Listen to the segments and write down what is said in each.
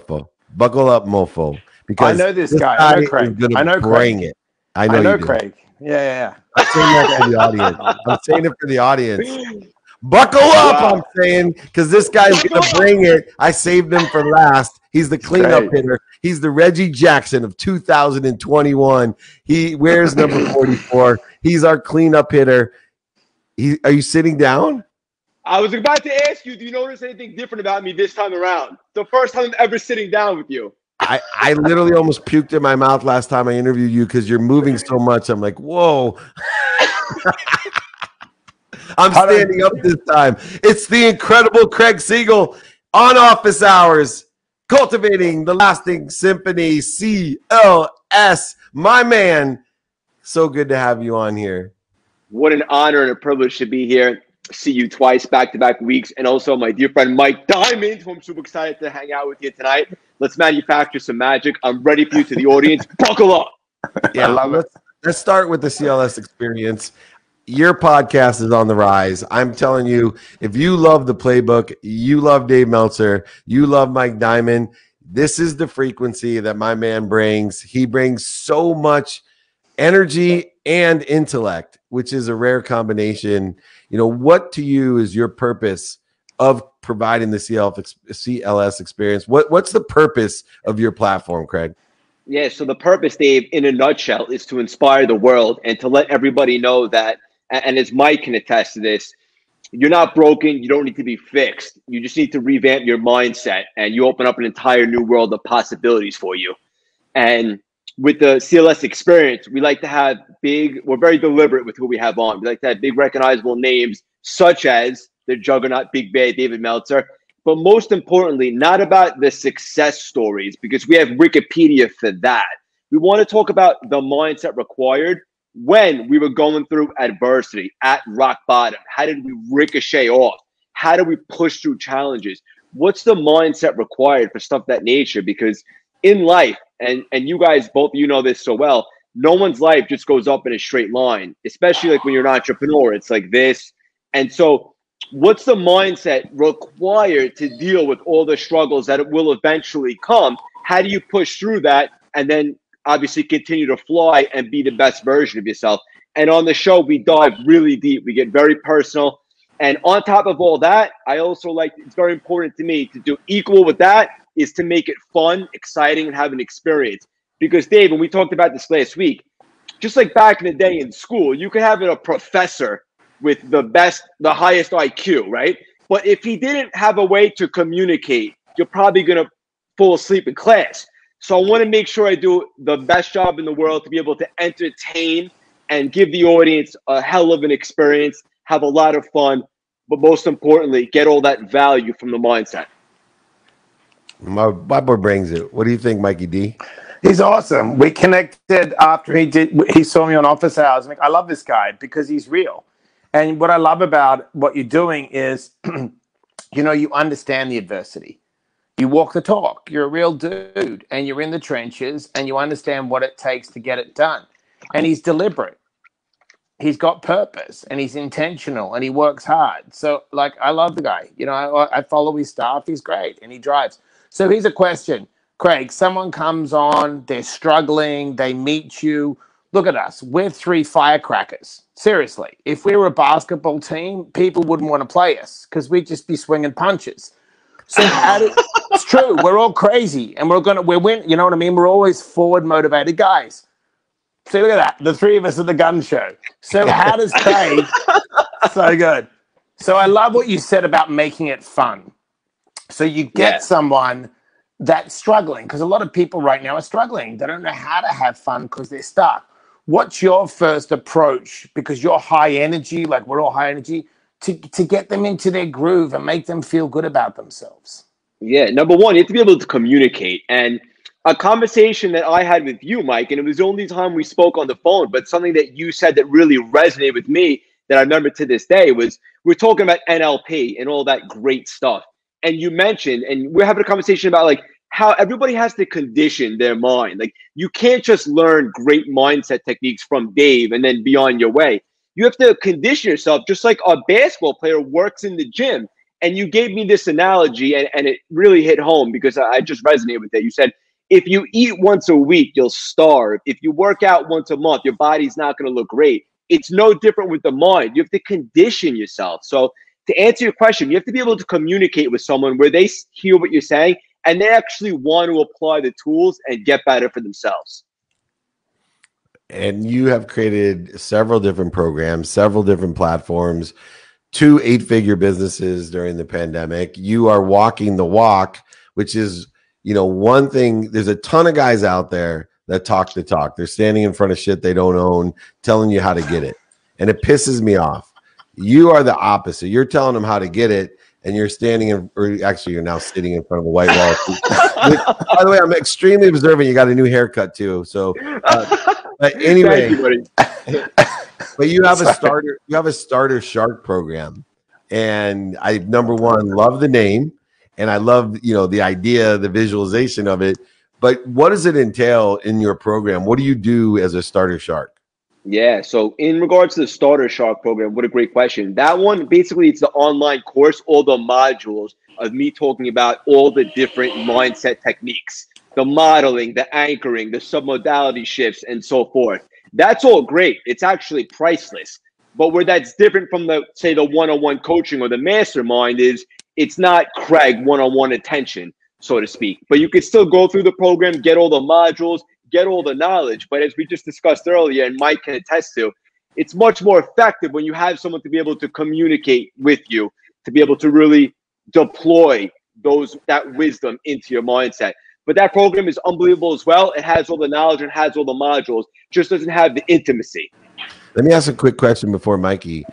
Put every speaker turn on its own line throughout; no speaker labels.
mofo. Buckle up, mofo.
I
Because
know this
this
guy.
guy
I know
is
Craig.
going
I
to
know
bring
Craig.
it. I know you do.
Craig. Yeah.
I'm saying that for the audience. I'm saying it for the audience. Buckle up,
Wow.
I'm saying, because this guy's going to bring it. I saved him for last. He's the cleanup hitter. He's the Reggie Jackson of 2021. He wears number 44. He's our cleanup hitter. Are you sitting down?
I was about to ask you, do you notice anything different about me this time around? The first time I'm ever sitting down with you.
I literally almost puked in my mouth last time I interviewed you because you're moving so much. I'm like, whoa. I'm standing up this time. It's the incredible Craig Siegel on office hours, cultivating the lasting symphony. CLS, my man. So good to have you on here.
What an honor and a privilege to be here. See you twice, back-to-back weeks, and also my dear friend Mike Diamond, who I'm super excited to hang out with you tonight. Let's manufacture some magic. I'm ready for you to the audience. Buckle up.
Yeah, let's start with the CLS Experience. Your podcast is on the rise. I'm telling you, if you love the playbook, you love Dave Meltzer, you love Mike Diamond, this is the frequency that my man brings. He brings so much energy and intellect, which is a rare combination. You know, what to you is your purpose of providing the CLS Experience? What's the purpose of your platform, Craig?
Yeah, so the purpose, Dave, in a nutshell, is to inspire the world and to let everybody know that, and as Mike can attest to this, you're not broken. You don't need to be fixed. You just need to revamp your mindset, and you open up an entire new world of possibilities for you. And with the CLS Experience, we like to have we're very deliberate with who we have on. We like to have big recognizable names, such as the juggernaut Big Bad David Meltzer. But most importantly, not about the success stories, because we have Wikipedia for that. We want to talk about the mindset required when we were going through adversity at rock bottom. How did we ricochet off? How do we push through challenges? What's the mindset required for stuff of that nature? Because in life, and you guys, both of you know this so well, no one's life just goes up in a straight line, especially like when you're an entrepreneur. It's like this. And so what's the mindset required to deal with all the struggles that it will eventually come? How do you push through that and then obviously continue to fly and be the best version of yourself? And on the show, we dive really deep. We get very personal. And on top of all that, I also it's very important to me to do equal with that is to make it fun, exciting, and have an experience. Because Dave, when we talked about this last week, just like back in the day in school, you could have a professor with the highest IQ, right? But if he didn't have a way to communicate, you're probably going to fall asleep in class. So I want to make sure I do the best job in the world to be able to entertain and give the audience a hell of an experience, have a lot of fun, but most importantly, get all that value from the mindset.
My boy brings it. What do you think, Mikey D?
He's awesome. We connected after he saw me on office hours. I love this guy because he's real. And what I love about what you're doing is, you understand the adversity. You walk the talk. You're a real dude, and you're in the trenches, and you understand what it takes to get it done. And he's deliberate. He's got purpose, and he's intentional, and he works hard. So, I love the guy. I follow his stuff. He's great, and he drives. So here's a question. Craig, someone comes on, they're struggling, they meet you. Look at us. We're three firecrackers. Seriously. If we were a basketball team, people wouldn't want to play us because we'd just be swinging punches. So it's true. We're all crazy, and we're win. You know what I mean? We're always forward motivated guys. See, look at that. The three of us at the gun show. So how does Craig? So good. So I love what you said about making it fun. So you get someone that's struggling, because a lot of people right now are struggling. They don't know how to have fun because they're stuck. What's your first approach? Because you're high energy, like we're all high energy, to get them into their groove and make them feel good about themselves.
Yeah, number one, you have to be able to communicate. And a conversation that I had with you, Mike, and it was the only time we spoke on the phone, but something that you said that really resonated with me that I remember to this day was we're talking about NLP and all that great stuff. And you mentioned, and we're having a conversation about how everybody has to condition their mind. You can't just learn great mindset techniques from Dave and then be on your way. You have to condition yourself just like a basketball player works in the gym. And you gave me this analogy, and it really hit home because I just resonated with it. You said, if you eat once a week, you'll starve. If you work out once a month, your body's not going to look great. It's no different with the mind. You have to condition yourself. So to answer your question, you have to be able to communicate with someone where they hear what you're saying and they actually want to apply the tools and get better for themselves.
And you have created several different programs, several different platforms, 2 8-figure businesses during the pandemic. You are walking the walk, which is, one thing. There's a ton of guys out there that talk the talk. They're standing in front of shit they don't own, telling you how to get it. And it pisses me off. You are the opposite. You're telling them how to get it, and you're standing in, or actually you're now sitting in front of a white wall. By the way, I'm extremely observant. You got a new haircut too. So but anyway, but you have a starter shark program. And I, number one, love the name. And I love, the idea, the visualization of it. But what does it entail in your program? What do you do as a starter shark?
Yeah, so in regards to the Starter Shark program, what a great question. That one, basically, it's the online course, all the modules of me talking about all the different mindset techniques, the modeling, the anchoring, the submodality shifts, and so forth. That's all great. It's actually priceless. But where that's different from the, say, the one-on-one coaching or the mastermind is it's not Craig one-on-one attention, so to speak. But you could still go through the program, get all the modules, get all the knowledge. But as we just discussed earlier, and Mike can attest to, it's much more effective when you have someone to be able to communicate with you, to be able to really deploy that wisdom into your mindset. But that program is unbelievable as well. It has all the knowledge and has all the modules, just doesn't have the intimacy.
Let me ask a quick question before Mikey.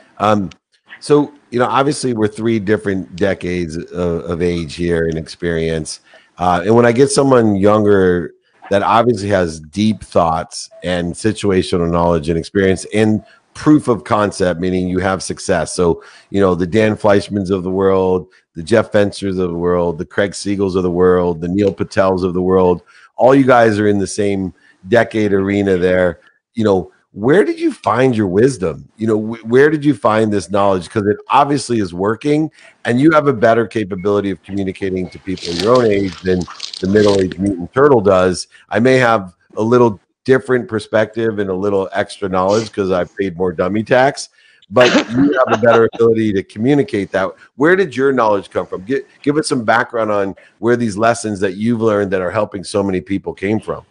So, obviously we're 3 different decades of age here and experience. And when I get someone younger that obviously has deep thoughts and situational knowledge and experience and proof of concept, meaning you have success. So, the Dan Fleischmans of the world, the Jeff Fencers of the world, the Craig Siegels of the world, the Neil Patels of the world, all you guys are in the same decade arena there. Where did you find your wisdom? Where did you find this knowledge? Because it obviously is working, and you have a better capability of communicating to people your own age than the middle-aged mutant turtle does. I may have a little different perspective and a little extra knowledge because I've paid more dummy tax, but you have a better ability to communicate that. Where did your knowledge come from? Give us some background on where these lessons that you've learned that are helping so many people came from.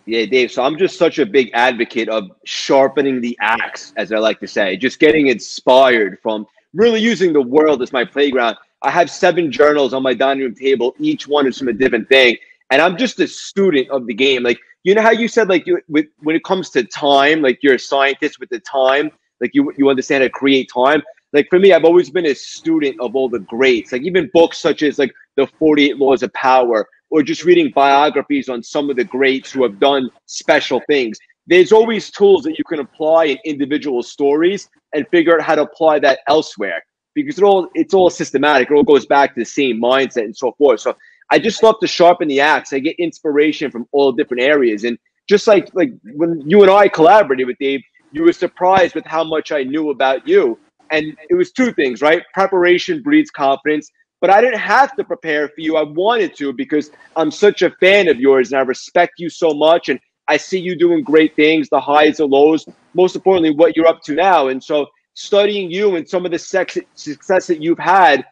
Yeah, Dave. So I'm just such a big advocate of sharpening the axe, as I like to say, just getting inspired from really using the world as my playground. I have 7 journals on my dining room table. Each one is from a different thing. And I'm just a student of the game. Like, how you said, like, when it comes to time, like you're a scientist with the time, like you understand how to create time. Like for me, I've always been a student of all the greats, like even books such as like the 48 Laws of Power, or just reading biographies on some of the greats who have done special things. There's always tools that you can apply in individual stories and figure out how to apply that elsewhere, because it's all systematic. It all goes back to the same mindset and so forth. So I just love to sharpen the axe. I get inspiration from all different areas. And just like when you and I collaborated with Dave, you were surprised with how much I knew about you. And it was 2 things, right? Preparation breeds confidence. But I didn't have to prepare for you. I wanted to, because I'm such a fan of yours and I respect you so much. And I see you doing great things, the highs, the lows, most importantly, what you're up to now. And so studying you and some of the success that you've had,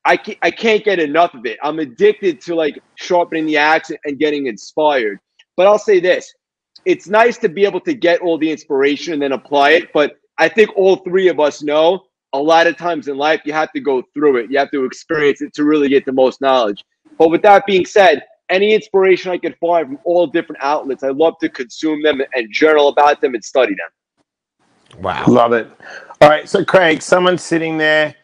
I can't get enough of it. I'm addicted to like sharpening the axe and getting inspired. But I'll say this, it's nice to be able to get all the inspiration and then apply it. But I think all 3 of us know a lot of times in life, you have to go through it. You have to experience it to really get the most knowledge. But with that being said, any inspiration I could find from all different outlets, I love to consume them and journal about them and study them.
Wow. Love it. All right. So Craig, someone's sitting there.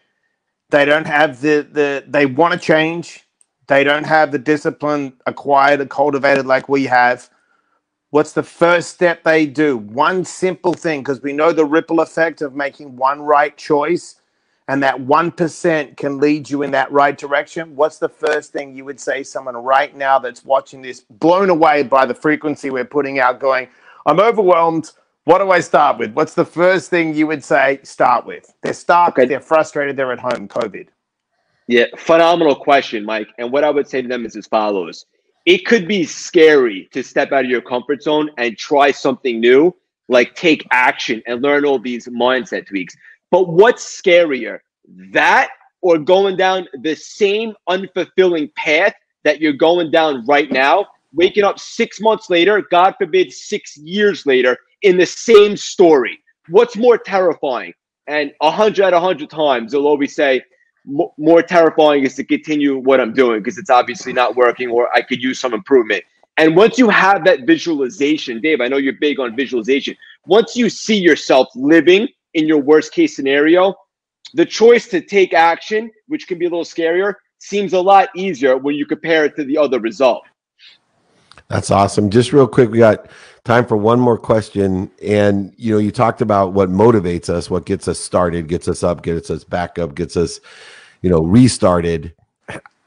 They don't have they want to change. They don't have the discipline acquired and cultivated like we have. What's the first step they do? One simple thing, because we know the ripple effect of making one right choice, and that 1% can lead you in that right direction. What's the first thing you would say someone right now that's watching this, blown away by the frequency we're putting out, going, I'm overwhelmed. What do I start with? What's the first thing you would say start with? They're stuck, they're frustrated, they're at home, COVID.
Yeah, phenomenal question, Mike. And what I would say to them is as follows. It could be scary to step out of your comfort zone and try something new, like take action and learn all these mindset tweaks. But what's scarier, that or going down the same unfulfilling path that you're going down right now, waking up 6 months later, God forbid, 6 years later, in the same story? What's more terrifying? And 100 out of 100 times, they'll always say, more terrifying is to continue what I'm doing because it's obviously not working, or I could use some improvement. And once you have that visualization, Dave, I know you're big on visualization. Once you see yourself living in your worst case scenario, the choice to take action, which can be a little scarier, seems a lot easier when you compare it to the other result.
That's awesome. Just real quick, we got time for one more question. And, you know, you talked about what motivates us, what gets us started, gets us up, gets us back up, gets us, you know, restarted.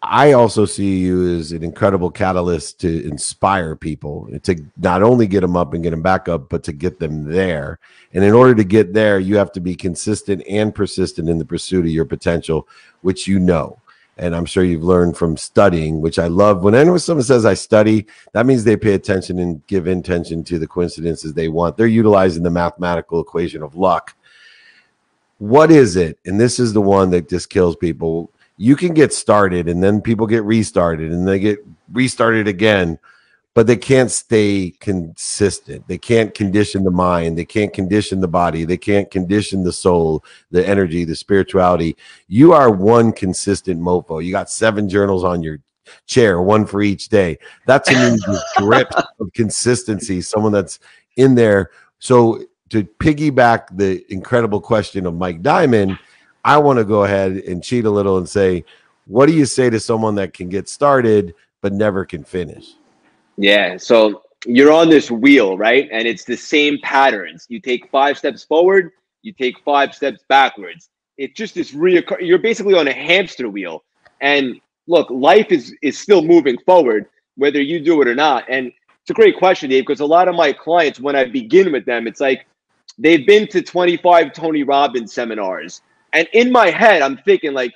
I also see you as an incredible catalyst to inspire people, to not only get them up and get them back up, but to get them there. And in order to get there, you have to be consistent and persistent in the pursuit of your potential, which you know. And I'm sure you've learned from studying, which I love. Whenever someone says I study, that means they pay attention and give intention to the coincidences they want. They're utilizing the mathematical equation of luck. What is it? And this is the one that just kills people. You can get started and then people get restarted and they get restarted again, but they can't stay consistent. They can't condition the mind. They can't condition the body. They can't condition the soul, the energy, the spirituality. You are one consistent mofo. You got 7 journals on your chair, one for each day. That to me is the grip of consistency, someone that's in there. So to piggyback the incredible question of Mike Diamond, I want to go ahead and cheat a little and say, what do you say to someone that can get started but never can finish?
Yeah, so you're on this wheel, right? And it's the same patterns. You take 5 steps forward, you take 5 steps backwards. It's just this you're basically on a hamster wheel. And look, life is still moving forward, whether you do it or not. And it's a great question, Dave, because a lot of my clients, when I begin with them, it's like they've been to 25 Tony Robbins seminars. And in my head, I'm thinking like,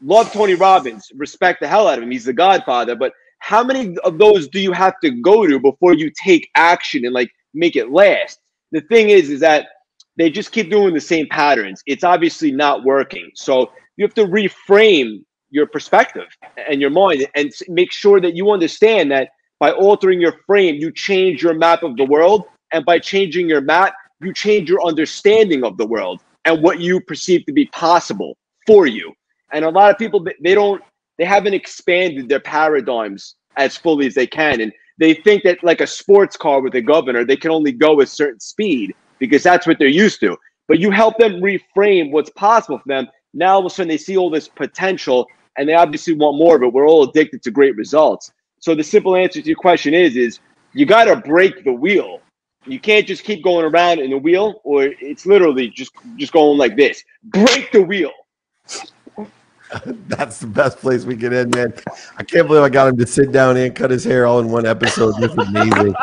love Tony Robbins, respect the hell out of him. He's the godfather, but how many of those do you have to go to before you take action and like make it last? The thing is that they just keep doing the same patterns. It's obviously not working. So you have to reframe your perspective and your mind and make sure that you understand that by altering your frame, you change your map of the world. And by changing your map, you change your understanding of the world and what you perceive to be possible for you. And a lot of people, they haven't expanded their paradigms as fully as they can. And they think that like a sports car with a governor, they can only go a certain speed because that's what they're used to. But you help them reframe what's possible for them. Now all of a sudden they see all this potential and they obviously want more of it. We're all addicted to great results. So the simple answer to your question is you got to break the wheel. You can't just keep going around in the wheel, or it's literally just going like this. Break the wheel.
That's the best place we can end, man. I can't believe I got him to sit down and cut his hair all in one episode. This is amazing.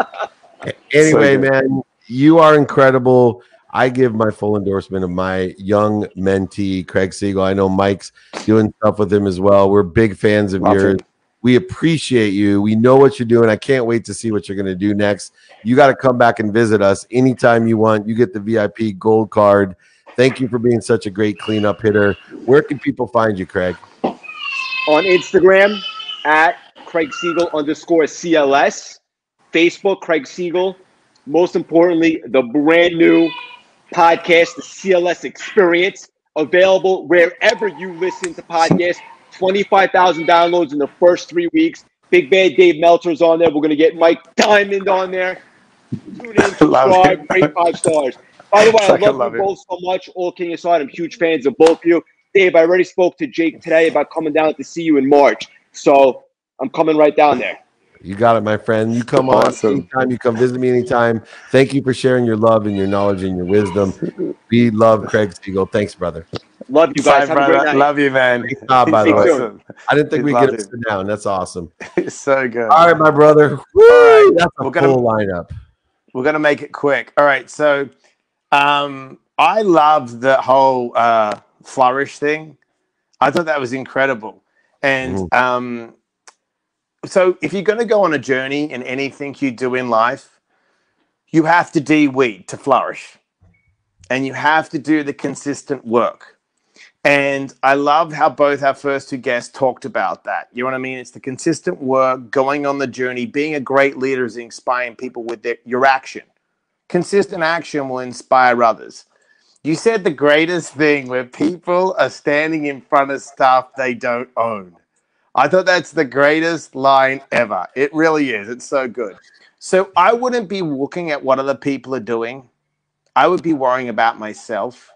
Anyway, so man, you are incredible. I give my full endorsement of my young mentee, Craig Siegel. I know Mike's doing stuff with him as well. We're big fans of yours. We appreciate you. We know what you're doing. I can't wait to see what you're going to do next. You got to come back and visit us anytime you want. You get the VIP gold card. Thank you for being such a great cleanup hitter. Where can people find you, Craig?
On Instagram at Craig Siegel _CLS. Facebook, Craig Siegel. Most importantly, the brand new podcast, the CLS Experience, available wherever you listen to podcasts. 25,000 downloads in the first 3 weeks. Big Bad Dave Meltzer's on there. We're going to get Mike Diamond on there. Tune in, subscribe, rate 5 stars. By the way, I love you both so much. All kidding aside, I'm huge fans of both of you. Dave, I already spoke to Jake today about coming down to see you in March. So I'm coming right down there.
You got it, my friend. You come on anytime. You come visit me anytime. Thank you for sharing your love and your knowledge and your wisdom. We love Craig Siegel. Thanks, brother.
Love you guys.
Have a great night. Love you, man.
Great job, by the way. I didn't think we'd get to sit down. That's awesome.
It's so good.
All right, my brother. Woo! Right. That's a full lineup.
We're going to make it quick. All right, so I love the whole flourish thing. I thought that was incredible. And so if you're going to go on a journey in anything you do in life, you have to de-weed to flourish. And you have to do the consistent work. And I love how both our first two guests talked about that. You know what I mean? It's the consistent work, going on the journey. Being a great leader is inspiring people with your action. Consistent action will inspire others. You said the greatest thing where people are standing in front of stuff they don't own. I thought that's the greatest line ever. It really is. It's so good. So I wouldn't be looking at what other people are doing. I would be worrying about myself,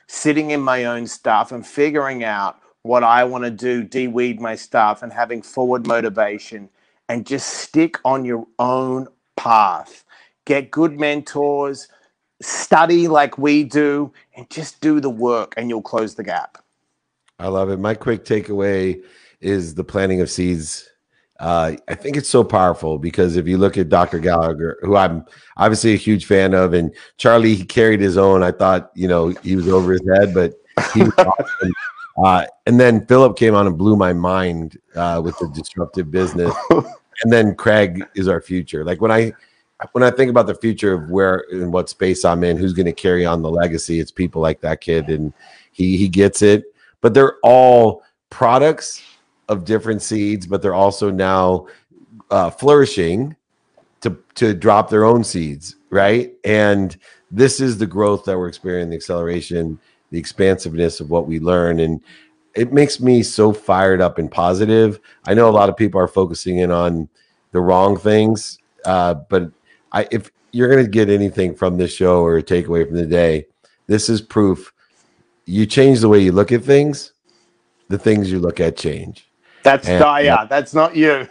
sitting in my own stuff and figuring out what I want to do, de-weed my stuff and having forward motivation and just stick on your own path. Get good mentors, study like we do, and just do the work and you'll close the gap.
I love it. My quick takeaway is the planting of seeds. I think it's so powerful because if you look at Dr. Gallagher, who I'm obviously a huge fan of, and Charlie, he carried his own. I thought, you know, he was over his head, but he was awesome. And then Philip came on and blew my mind with the disruptive business. And then Craig is our future. Like when I think about the future of where and what space I'm in, who's going to carry on the legacy, it's people like that kid, and he gets it. But they're all products of different seeds, but they're also now flourishing to drop their own seeds, right? And this is the growth that we're experiencing, the acceleration, the expansiveness of what we learn, and it makes me so fired up and positive. I know a lot of people are focusing in on the wrong things, but if you're going to get anything from this show or a takeaway from the day, this is proof. You change the way you look at things, the things you look at change.
That's Daya. That's not you.